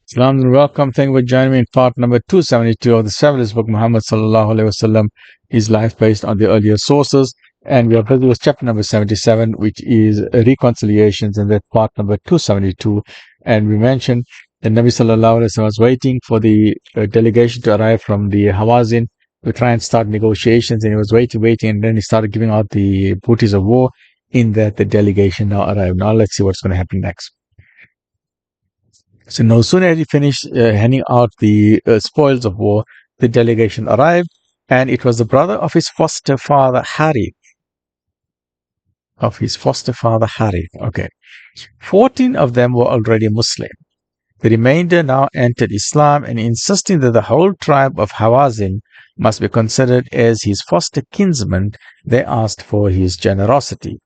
Salam and welcome. Thank you for joining me in part number 272 of the fabulous book Muhammad Sal'lal'laa'hu Was'sallam, his life based on the earlier sources. And we are busy with chapter number 77, which is reconciliations, and that's part number 272. And we mentioned that Nabi Sallallahu Alaihi Wasallam was waiting for the delegation to arrive from the Hawazin to try and start negotiations, and he was waiting, and then he started giving out the booties of war. In that, the delegation now arrived. Now let's see what's going to happen next. So no sooner had he finished handing out the spoils of war, the delegation arrived, and it was the brother of his foster father, Harith. Okay. 14 of them were already Muslim. The remainder now entered Islam, and insisting that the whole tribe of Hawazin must be considered as his foster kinsmen, they asked for his generosity.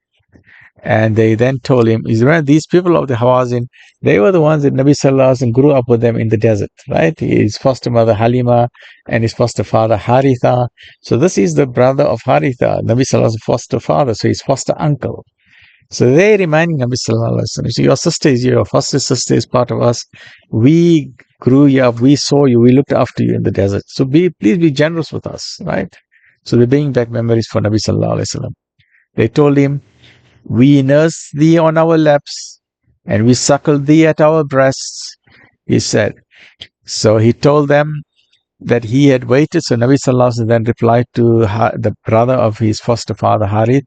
And they then told him, these people of the Hawazin, they were the ones that Nabi Sallallahu Alaihi Wasallam grew up with them in the desert, right? His foster mother Halima and his foster father Haritha. So this is the brother of Haritha, Nabi Sallallahu Alaihi Wasallam's foster father, so his foster uncle. So they reminding Nabi Sallallahu Alaihi Wasallam, so your sister is here, your foster sister is part of us. We grew you up, we saw you, we looked after you in the desert. So please be generous with us, right? So they're bringing back memories for Nabi Sallallahu Alaihi Wasallam. They told him, we nurse thee on our laps, and we suckle thee at our breasts, he said. So he told them that he had waited. So Nabi Sallallahu Alaihi Wasallam then replied to the brother of his foster father, Harith.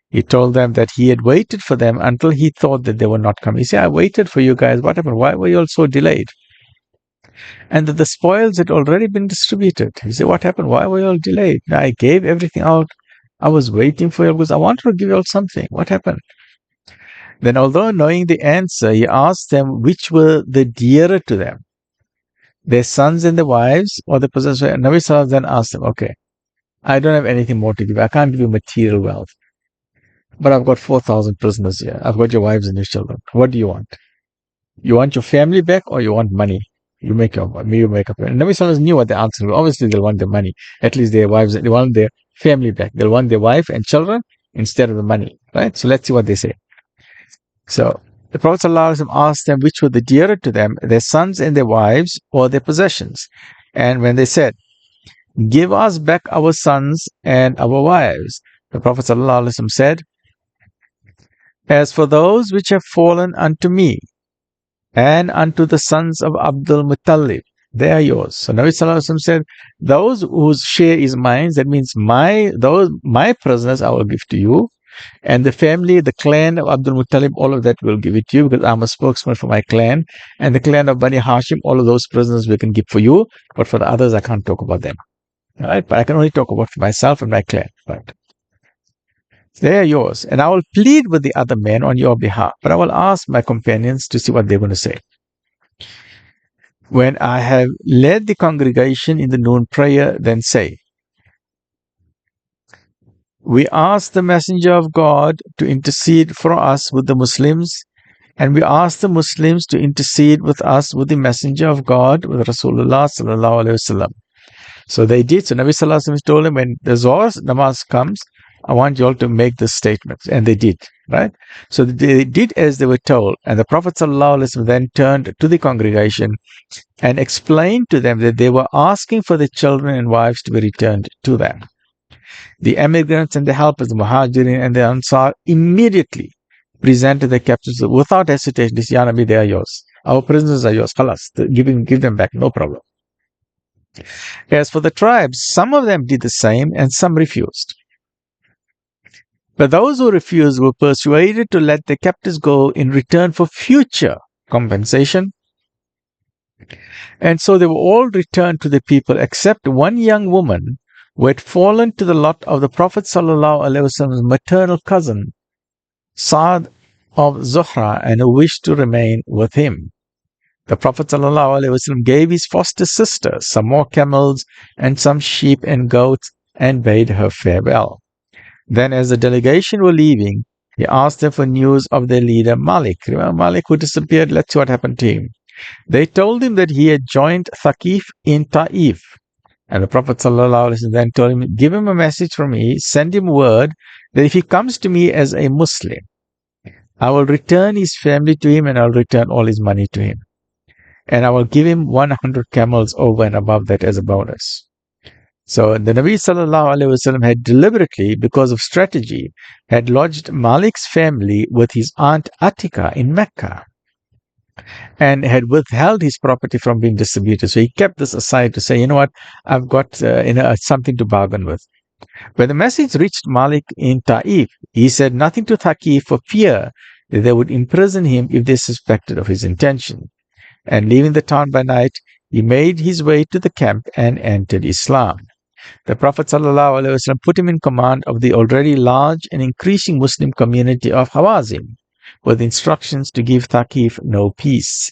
He told them that he had waited for them until he thought that they were not coming. He said, I waited for you guys. What happened? Why were you all so delayed? And that the spoils had already been distributed. He said, what happened? Why were you all delayed? I gave everything out. I was waiting for you because I wanted to give you all something. What happened? Then, although knowing the answer, he asked them which were the dearer to them, their sons and their wives, or the possessors. And Nabi Sallallahu then asked them, okay, I don't have anything more to give. I can't give you material wealth. But I've got 4,000 prisoners here. I've got your wives and your children. What do you want? You want your family back or you want money? You make up. And Nabi Sallallahu knew what the answer was. Obviously, they'll want the money. At least their wives, they want their family back. They'll want their wife and children instead of the money, right? So let's see what they say. So the Prophet ﷺ asked them which were the dearer to them, their sons and their wives or their possessions. And when they said, give us back our sons and our wives, the Prophet ﷺ said, as for those which have fallen unto me and unto the sons of Abdul Muttalib, they are yours. So Nabi Sallallahu Alaihi Wasallam said, those whose share is mine, that means my prisoners I will give to you, and the family, the clan of Abdul Muttalib, all of that will give it to you because I'm a spokesman for my clan, and the clan of Bani Hashim, all of those prisoners we can give for you, but for the others I can't talk about them. All right, but I can only talk about for myself and my clan. Right. They are yours, and I will plead with the other men on your behalf, but I will ask my companions to see what they're going to say. When I have led the congregation in the noon prayer, then say, we ask the Messenger of God to intercede for us with the Muslims, and we ask the Muslims to intercede with us with the Messenger of God, with Rasulullah Sallallahu Alaihi Wasallam. So they did. So Nabi Sallallahu Alaihi Wasallam told them, when the Zohar namaz comes, I want you all to make this statement. And they did, right? So they did as they were told. And the Prophet ﷺ then turned to the congregation and explained to them that they were asking for the children and wives to be returned to them. The emigrants and the helpers, the Muhajirin and the Ansar, immediately presented the captives without hesitation. This, Ya Nabi, they are yours. Our prisoners are yours. Khalas, give them back, no problem. As for the tribes, some of them did the same and some refused. But those who refused were persuaded to let the captives go in return for future compensation. And so they were all returned to the people except one young woman who had fallen to the lot of the Prophet ﷺ's maternal cousin, Sa'd of Zuhra, and who wished to remain with him. The Prophet ﷺ gave his foster sister some more camels and some sheep and goats and bade her farewell. Then as the delegation were leaving, he asked them for news of their leader Malik. Remember Malik who disappeared? Let's see what happened to him. They told him that he had joined Thaqif in Ta'if. And the Prophet ﷺ then told him, give him a message from me, send him word that if he comes to me as a Muslim, I will return his family to him and I will return all his money to him. and I will give him 100 camels over and above that as a bonus. So the Nabi Sallallahu Alaihi Wasallam had deliberately, because of strategy, had lodged Malik's family with his aunt Atika in Mecca and had withheld his property from being distributed. So he kept this aside to say, you know what, I've got something to bargain with. When the message reached Malik in Ta'if, he said nothing to Thaqif for fear that they would imprison him if they suspected of his intention. And leaving the town by night, he made his way to the camp and entered Islam. The Prophet ﷺ put him in command of the already large and increasing Muslim community of Hawazin, with instructions to give Thaqif no peace.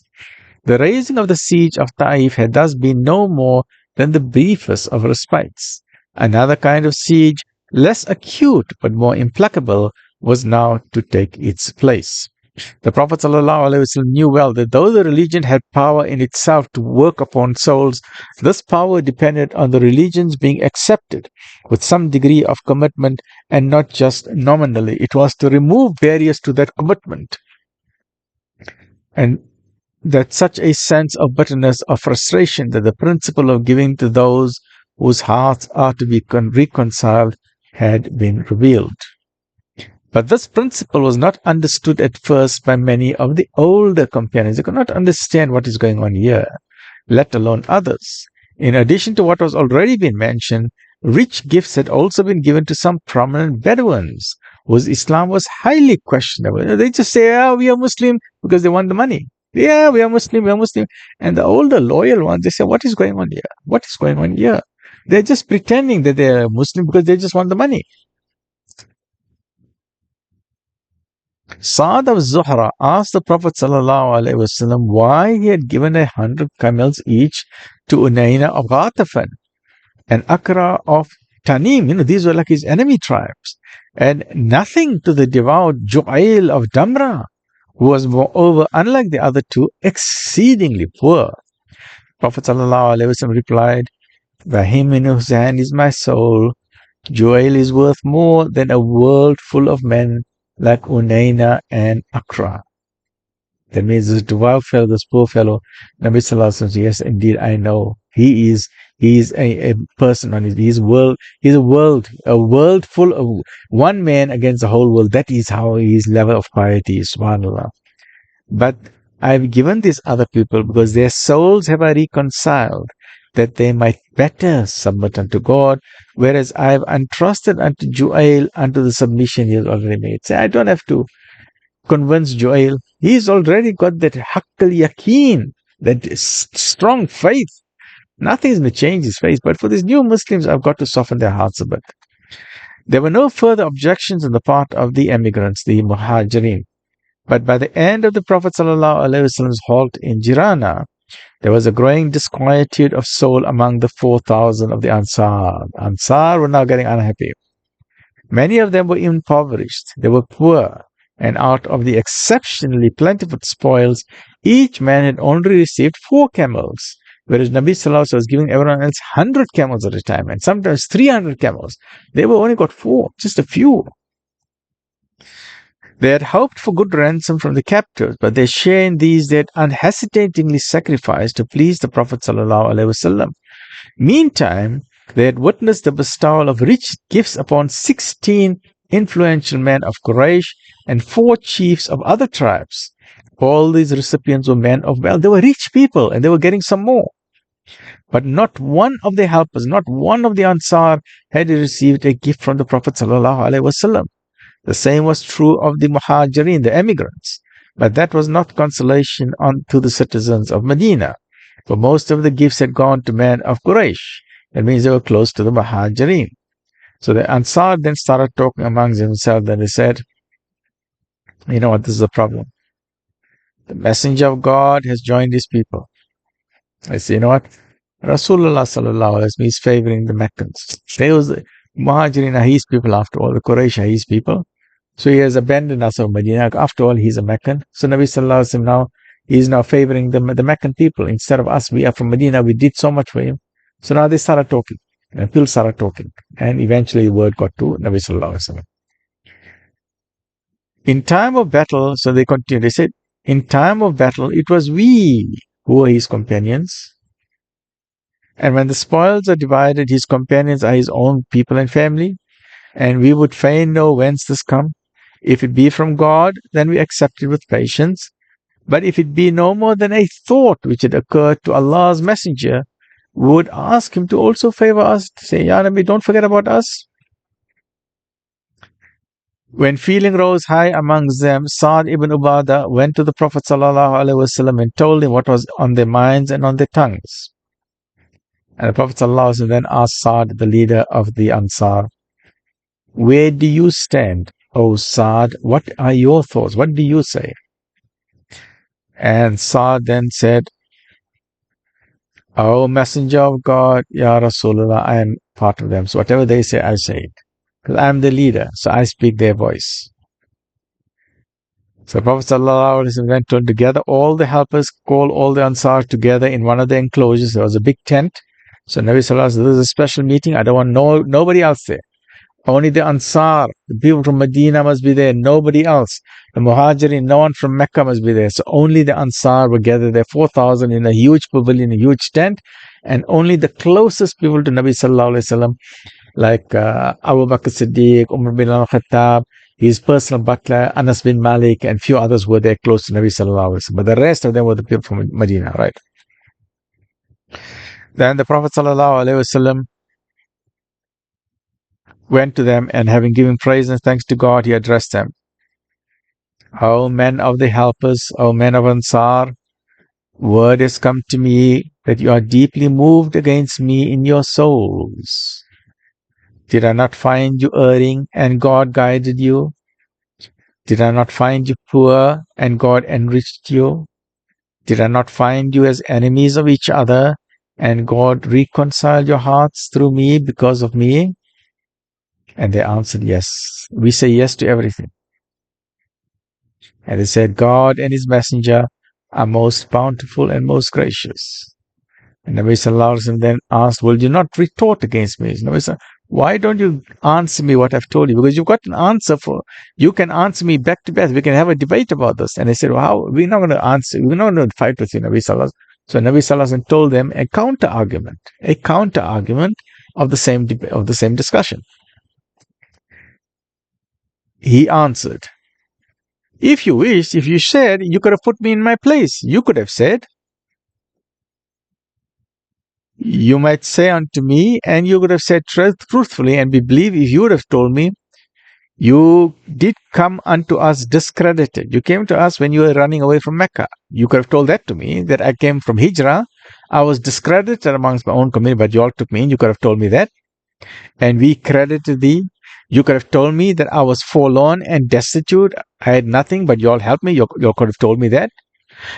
The raising of the siege of Ta'if had thus been no more than the briefest of respites. Another kind of siege, less acute but more implacable, was now to take its place. The Prophet ﷺ knew well that though the religion had power in itself to work upon souls, this power depended on the religion's being accepted with some degree of commitment and not just nominally. It was to remove barriers to that commitment, and that such a sense of bitterness, of frustration, that the principle of giving to those whose hearts are to be reconciled had been revealed. But this principle was not understood at first by many of the older companions. They could not understand what is going on here, let alone others. In addition to what was already been mentioned, rich gifts had also been given to some prominent Bedouins, whose Islam was highly questionable. They just say, "Ah, we are Muslim," because they want the money. "Yeah, we are Muslim, we are Muslim." And the older loyal ones, they say, "What is going on here? What is going on here?" They're just pretending that they are Muslim because they just want the money. Sa'd of Zuhra asked the Prophet ﷺ why he had given 100 camels each to Unayna of Ghatafan and Akra of Tanim. These were like his enemy tribes. And nothing to the devout Ju'ail of Damra, who was moreover, unlike the other two, exceedingly poor. Prophet ﷺ replied, "By him in whose hand is my soul, Ju'ail is worth more than a world full of men like Unayna and Akra." That means this devout fellow, this poor fellow, Nabi Sallallahu Alaihi Wasallam, yes, indeed, I know. He is a person on his, he's a world full of one man against the whole world. That is how his level of piety is, subhanAllah. But I've given these other people because their souls have I reconciled, that they might better submit unto God, whereas I have entrusted unto Ju'ail unto the submission he has already made. Say, I don't have to convince Ju'ail. He's already got that haqqal yaqeen, that strong faith. Nothing is going to change his faith. But for these new Muslims, I've got to soften their hearts a bit. There were no further objections on the part of the emigrants, the muhajirin. But by the end of the Prophet ﷺ's halt in Jirana, there was a growing disquietude of soul among the 4,000 of the Ansar. Ansar were now getting unhappy. Many of them were impoverished. They were poor. And out of the exceptionally plentiful spoils, each man had only received 4 camels, whereas Nabi Sallallahu Alaihi Wasallam was giving everyone else 100 camels at a time, and sometimes 300 camels. They were only got 4, just a few. They had hoped for good ransom from the captives, but their share in these they had unhesitatingly sacrificed to please the Prophet Sallallahu Alaihi Wasallam. Meantime, they had witnessed the bestowal of rich gifts upon 16 influential men of Quraysh and 4 chiefs of other tribes. All these recipients were men of wealth. They were rich people, and they were getting some more. But not one of their helpers, not one of the Ansar had received a gift from the Prophet Sallallahu Alaihi Wasallam. The same was true of the Muhajirin, the emigrants. But that was not consolation to the citizens of Medina, for most of the gifts had gone to men of Quraysh. That means they were close to the Muhajirin. So the Ansar then started talking amongst themselves, and they said, "You know what, this is a problem. The Messenger of God has joined these people." I say, "You know what? Rasulullah Sallallahu Alaihi Wasallam is favoring the Meccans. They was the Muhajirin are his people after all. The Quraysh are his people. So he has abandoned us of Medina. After all, he's a Meccan. So Nabi Sallallahu Alaihi Wasallam now, he is now favoring the Meccan people. Instead of us, we are from Medina. We did so much for him." So now they started talking. And people started talking. And eventually the word got to Nabi Sallallahu Alaihi Wasallam. In time of battle, so they continued, they said, "In time of battle, it was we Who are his companions? And when the spoils are divided, his companions are his own people and family. And we would fain know whence this come. If it be from God, then we accept it with patience. But if it be no more than a thought which had occurred to Allah's Messenger, we would ask him to also favor us, to say, Ya Nabi, don't forget about us. When feeling rose high amongst them, Sa'd ibn Ubadah went to the Prophet ﷺ and told him what was on their minds and on their tongues. And the Prophet ﷺ then asked Sa'd, the leader of the Ansar, where do you stand, O Sa'd? What are your thoughts? What do you say? And Sa'd then said, O Messenger of God, Ya Rasulullah, I am part of them. So whatever they say, I say it. Because I am the leader, so I speak their voice. So Prophet ﷺ then told to gather all the helpers, call all the Ansar together in one of the enclosures. There was a big tent. So Nabi Sallallahu said, this is a special meeting. I don't want nobody else there. Only the Ansar, the people from Medina must be there, nobody else. The Muhajirin, no one from Mecca must be there. So only the Ansar were gathered there, 4,000 in a huge pavilion, a huge tent. And only the closest people to Nabi Sallallahu Alaihi Wasallam, like Abu Bakr Siddiq, Umar bin al-Khattab, his personal butler, Anas bin Malik, and few others were there close to Nabi Sallallahu Alaihi Wasallam. But the rest of them were the people from Medina, right? Then the Prophet Sallallahu Alaihi Wasallam went to them, and having given praise and thanks to God, he addressed them. O men of the helpers, O men of Ansar, word has come to me that you are deeply moved against me in your souls. Did I not find you erring, and God guided you? Did I not find you poor, and God enriched you? Did I not find you as enemies of each other, and God reconciled your hearts through me because of me? And they answered, yes. We say yes to everything. And they said, God and his messenger are most bountiful and most gracious. And Nabi Sallallahu Alaihi Wasallam then asked, will you not retort against me? Nabi said, why don't you answer me what I've told you? Because you've got an answer you can answer me back to back. We can have a debate about this. And they said, well, how? We're not going to answer. We're not going to fight with you, Nabi Sallallahu Alaihi Wasallam. So Nabi Sallallahu Alaihi Wasallam told them a counter argument of the same discussion. He answered, if you wished, if you said, you could have put me in my place. You could have said, you might say unto me, and you could have said truthfully, and we believe if you would have told me, you did come unto us discredited. You came to us when you were running away from Mecca. You could have told that to me, that I came from Hijrah. I was discredited amongst my own community, but you all took me in. You could have told me that. And we credited thee. You could have told me that I was forlorn and destitute. I had nothing, but you all helped me. You all could have told me that.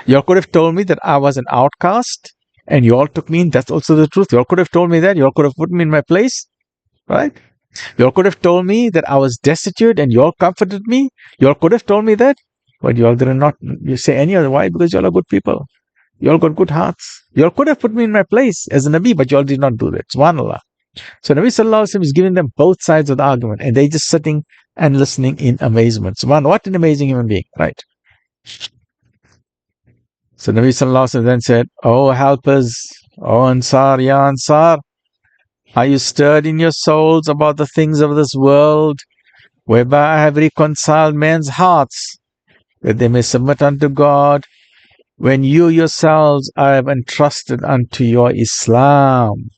You all could have told me that I was an outcast, and you all took me in. That's also the truth. You all could have told me that. You all could have put me in my place, right? You all could have told me that I was destitute, and you all comforted me. You all could have told me that, but you all did not. You say any other. Why? Because you all are good people. You all got good hearts. You all could have put me in my place as a Nabi, but you all did not do that. Subhanallah. So Nabi Sallallahu Alaihi Wasallam is giving them both sides of the argument, and they just sitting and listening in amazement. Subhanallah, what an amazing human being, right? So Nabi Sallallahu Alaihi Wasallam then said, oh helpers, oh Ansar, Ya Ansar, are you stirred in your souls about the things of this world, whereby I have reconciled men's hearts, that they may submit unto God, when you yourselves I have entrusted unto your Islam?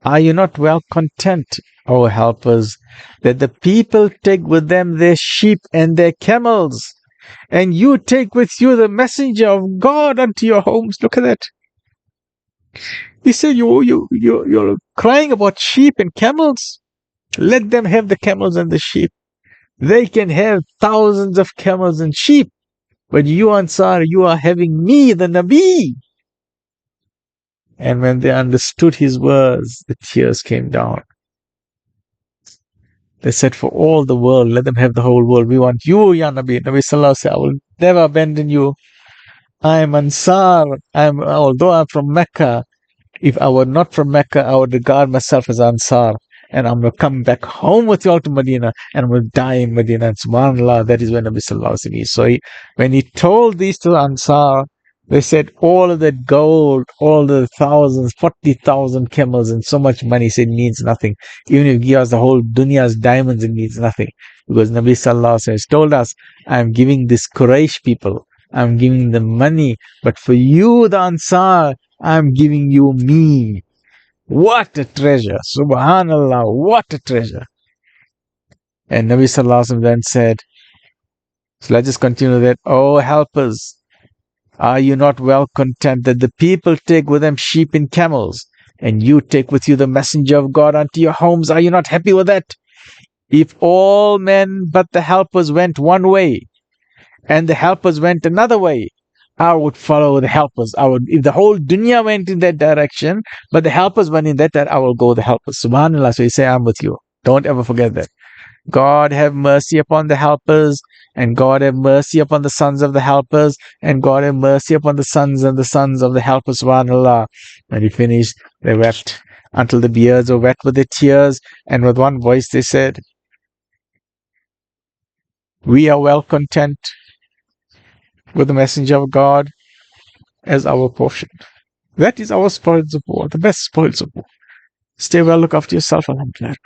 Are you not well content, O helpers, that the people take with them their sheep and their camels, and you take with you the messenger of God unto your homes? Look at that. He said, you're crying about sheep and camels. Let them have the camels and the sheep. They can have thousands of camels and sheep. But you, Ansar, you are having me, the Nabi. And when they understood his words, the tears came down. They said, for all the world, let them have the whole world. We want you, Ya Nabi. Nabi Sallallahu Alaihi Wasallam said, I will never abandon you. I am Ansar. Although I'm from Mecca, if I were not from Mecca, I would regard myself as Ansar. And I'm going to come back home with you all to Medina, and I'm going to die in Medina. And subhanAllah, that is when Nabi Sallallahu Alaihi Wasallam is. So when he told these to the Ansar, They said all of that gold, all the thousands, 40,000 camels and so much money said means nothing. Even if you give us the whole dunya's diamonds, it means nothing. Because Nabi Sallallahu Alaihi Wasallam has told us, I'm giving this Quraysh people, I'm giving them money, but for you, the Ansar, I'm giving you me. What a treasure. Subhanallah, what a treasure. And Nabi Sallallahu Alaihi Wasallam then said, so let's just continue that. Oh, helpers, are you not well content that the people take with them sheep and camels, and you take with you the messenger of God unto your homes? Are you not happy with that? If all men but the helpers went one way, and the helpers went another way, I would follow the helpers. If the whole dunya went in that direction, but the helpers went in that direction, I will go the helpers. Subhanallah. So you say, I'm with you. Don't ever forget that. God have mercy upon the helpers, and God have mercy upon the sons of the helpers, and God have mercy upon the sons and the sons of the helpers, subhanAllah. When he finished, they wept until the beards were wet with their tears, and with one voice they said, we are well content with the messenger of God as our portion. That is our spoils of war, the best spoils of war. Stay well, look after yourself, alhamdulillah.